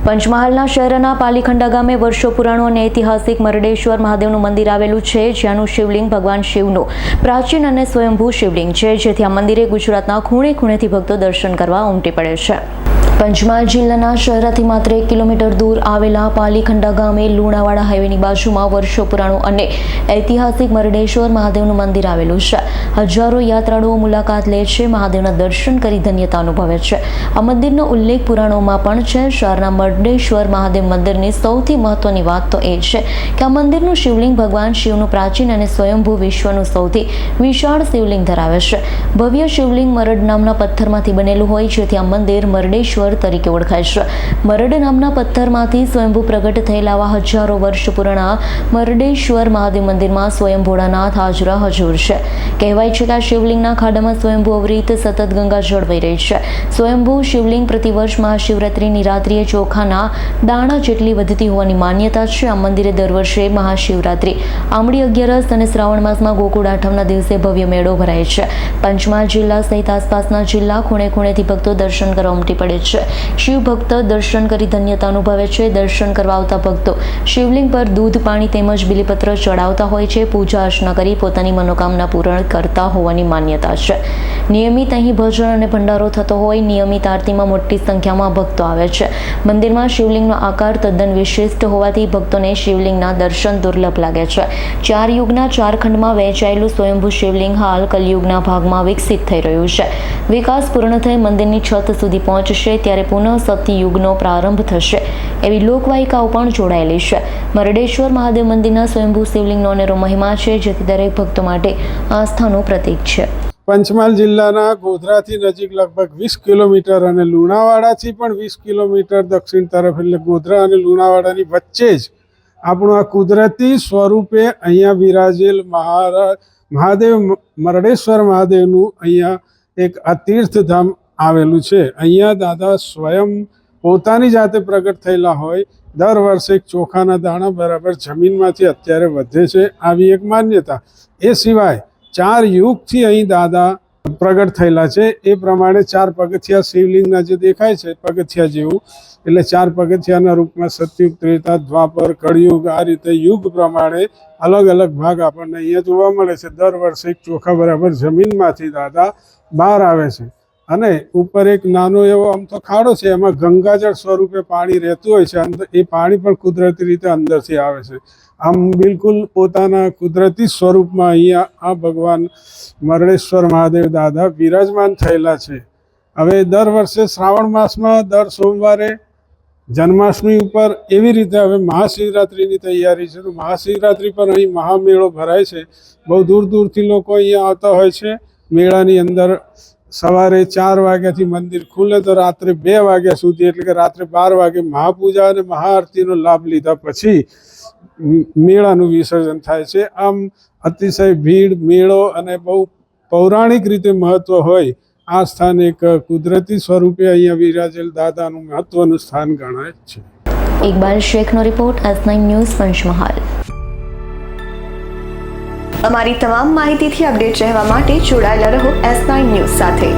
પંચમહાલના શહેરના પાલીખંડા ગામે વર્ષો પુરાણું અને ઐતિહાસિક મરડેશ્વર મહાદેવનું મંદિર આવેલું છે, જ્યાંનું શિવલિંગ ભગવાન શિવનું પ્રાચીન અને સ્વયંભૂ શિવલિંગ છે, જેથી આ મંદિરે ગુજરાતના ખૂણે ખૂણેથી ભક્તો દર્શન કરવા ઉમટી પડે છે। પંચમહાલ જિલ્લાના શહેરથી માત્ર 1 કિલોમીટર દૂર આવેલા પાલીખંડા ગામે લુણાવાડા હાઈવેની બાજુમાં વર્ષો પુરાણું અને ઐતિહાસિક મરડેશ્વર મહાદેવનું મંદિર આવેલું છે। હજારો યાત્રાળુઓ મુલાકાત લે છે, મહાદેવના દર્શન કરી ધન્યતા અનુભવે છે। આ મંદિરનો ઉલ્લેખ પુરાણોમાં પણ છે। શહેરના મરડેશ્વર મહાદેવ મંદિરની સૌથી મહત્વની વાત તો એ છે કે આ મંદિરનું શિવલિંગ ભગવાન શિવનું પ્રાચીન અને સ્વયંભૂ વિશ્વનું સૌથી વિશાળ શિવલિંગ ધરાવે છે। ભવ્ય શિવલિંગ મરડ નામના પથ્થરમાંથી બનેલું હોય, જેથી આ મંદિર મરડેશ્વર તરીકે ઓળખાય છે। મરડ નામના પથ્થરમાંથી સ્વયંભૂ પ્રગટ થયેલા હજારો વર્ષ પુરાણા મરડેશ્વર મહાદેવ મંદિરમાં સ્વયં ભોળાનાથ હાજરા હજુર છે। કહેવાય છે કે આ શિવલિંગના ખાડામાં સ્વયંભૂ અવરીત સતત ગંગા જળ વહી રહી છે। સ્વયંભૂ શિવલિંગ પ્રતિવર્ષ મહાશિવરાત્રિની રાત્રિએ ચોખાના દાણા જેટલી વધતી હોવાની માન્યતા છે। આ મંદિરે દર વર્ષે મહાશિવરાત્રિ, આમળી અગિયારસ અને શ્રાવણ માસમાં ગોકુળ આઠમના દિવસે ભવ્ય મેળો ભરાય છે। પંચમહાલ જિલ્લા સહિત આસપાસના જિલ્લા ખૂણે ખૂણેથી ભક્તો દર્શન કરવા ઉમટી પડે છે। શિવ ભક્ત દર્શન કરી ધન્યતા અનુભવે છે। દર્શન કરવા આવતા ભક્તો શિવલિંગ પર દૂધ, પાણી તેમજ બિલીપત્ર ચડાવતા હોય છે। પૂજા અર્ચના કરી પોતાની મનોકામના પૂર્ણ કરતા હોવાની માન્યતા છે। નિયમિત અહીં ભજન અને ભંડારો થતો હોય। નિયમિત આરતીમાં મોટી સંખ્યામાં ભક્તો આવે છે। મંદિરમાં શિવલિંગનો આકાર તદ્દન વિશિષ્ટ હોવાથી ભક્તોને શિવલિંગના દર્શન દુર્લભ લાગે છે। 4 યુગના 4 ખંડમાં વહેંચાયેલું સ્વયંભૂ શિવલિંગ હાલ કલયુગના ભાગમાં વિકસિત થઈ રહ્યું છે। વિકાસ પૂર્ણ થઈ મંદિરની છત સુધી પહોંચશે ત્યારે પુનઃ સતયુગનો પ્રારંભ થશે, એવી લોકવાયકાઓ પણ જોડાયેલી છે। મરડેશ્વર મહાદેવ મંદિરના સ્વયંભૂ શિવલિંગનો અનેરો મહિમા છે, જેથી દરેક ભક્તો માટે આસ્થાનું પ્રતીક છે। પંચમહાલ જિલ્લાના ગોધરાથી નજીક લગભગ 20 કિલોમીટર અને લુણાવાડાથી પણ 20 કિલોમીટર દક્ષિણ તરફ, એટલે ગોધરા અને લુણાવાડાની વચ્ચે જ આપણું આ કુદરતી સ્વરૂપે અહીંયા વિરાજેલ મહાદેવ મરડેશ્વર મહાદેવનું અહીંયા એક આ તીર્થધામ આવેલું છે। અહીંયા દાદા સ્વયં પોતાની જાતે પ્રગટ થયેલા હોય। દર વર્ષે ચોખાના દાણા બરાબર જમીનમાંથી અત્યારે વધે છે, આવી એક માન્યતા। એ સિવાય 4 યુગથી અહીં દાદા પ્રગટ થયેલા છે। એ પ્રમાણે 4 પગથિયા શિવલિંગના જે દેખાય છે પગથિયા જેવું, એટલે 4 પગથિયાના રૂપમાં સતયુગ, ત્રેતા, દ્વાપર, કળયુગ, આ રીતે યુગ પ્રમાણે અલગ અલગ ભાગ આપણને અહીંયા જોવા મળે છે। દર વર્ષે એક ચોખા બરાબર જમીનમાંથી દાદા બહાર આવે છે અને ઉપર એક નાનો એવો આમ તો ખાડો છે, એમાં ગંગાજળ સ્વરૂપે પાણી રહેતું હોય છે। અંદર એ પાણી પણ કુદરતી રીતે અંદરથી આવે છે। આમ બિલકુલ પોતાના કુદરતી સ્વરૂપમાં અહીંયા આ ભગવાન મરડેશ્વર મહાદેવ દાદા વિરાજમાન થયેલા છે। હવે દર વર્ષે શ્રાવણ માસમાં દર સોમવારે જન્માષ્ટમી ઉપર એવી રીતે હવે મહાશિવરાત્રિની તૈયારી છે, તો મહાશિવરાત્રિ પર અહીં મહામેળો ભરાય છે। બહુ દૂર દૂરથી લોકો અહીંયા આવતા હોય છે। મેળાની અંદર સવારે 4 વાગ્યાથી મંદિર ખુલે તો રાત્રે 2 વાગ્યા સુધી, એટલે કે રાત્રે 12 વાગે મહાપૂજા અને મહાઆરતીનો લાભ લીધા પછી મેળાનું વિસર્જન થાય છે। આમ અતિશય ભીડ, મેળો અને બહુ પૌરાણિક રીતે મહત્વ હોય આ સ્થાન એક કુદરતી સ્વરૂપે અહીંયા વિરાજેલ દાદાનું મહત્વનું સ્થાન ગણાય છે। ઇકબાલ શેખનો રિપોર્ટ, S9 ન્યૂઝ, પંચમહાલ। અમારી તમામ માહિતીથી અપડેટ રહેવા માટે જોડાયેલા રહો S9 ન્યૂઝ સાથે।